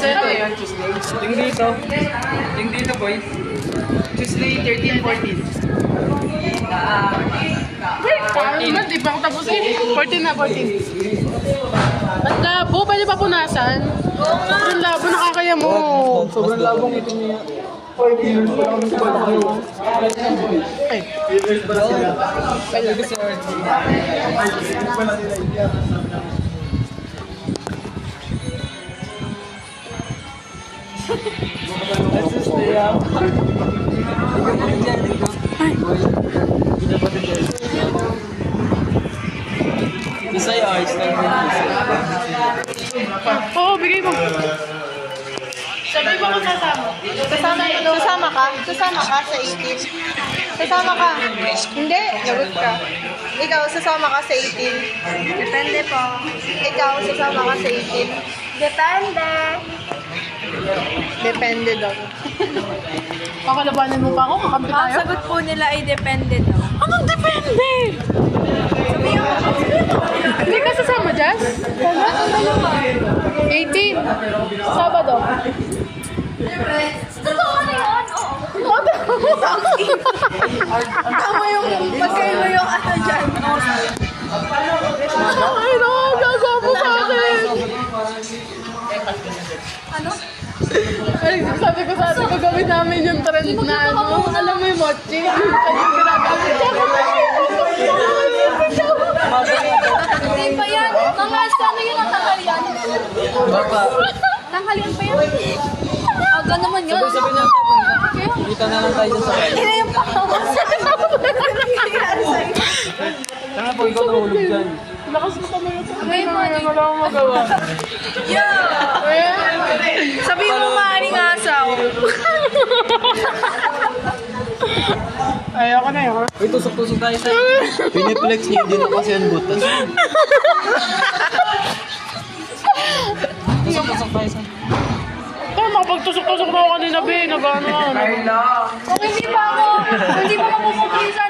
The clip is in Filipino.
Saan na yun, Tuesday? Yung dito. Yung dito, boy. Tuesday, 13, 14. Paano naman, di pa ako tapos eh. 14 na, 14. At labo, pwede pa punasan? Sobrang labo, nakakaya mo. Sobrang labong ito niya. Ay, Pwede ko sir. Isa yung ayos lang. oo, bigay mo. Sabay mo kung sasama. Sasama ka? Sasama ka sa 18? Sasama ka? Hindi, lagot ka. Ikaw, sasama ka sa 18? Depende po. Ikaw, sasama ka sa 18? Depende. Depende daw. Kakalabanan mo pa ako, kakampi Ang tayo. sagot po nila ay depende daw. Anong depende? Sabihin mo, Hindi ka sasama, Jazz? anong dalawa? 18. Sabado. Totoo na yun? Oo. Tama yung pagkain mo yung ano dyan. Ay, no, gagawa mo sa akin. Ano? Ay, sabi ko sa atin, gagawin namin yung trend na ano. Alam mo yung mochi? Kanyang ginagamit. Hindi pa yan. Mga ano yun ang tanghalian? Baka. Tanghalian pa yan? Aga naman yun. Sabi niya, kita na lang tayo dyan sa kanya. Hindi na yung pakawas. Kaya po, ikaw nahulog dyan. Lakas mo kami yung Ngayon mo, wala akong magawa. Sabi mo maaring asaw. Ayoko na yun. Uy, tusok-tusok tayo sa piniplex niya, hindi na kasi ang butas. Tusok-tusok tayo sa Kaya makapagtusok-tusok na ako kanina, be. Nagano. Kung hindi pa ako pupuklisan,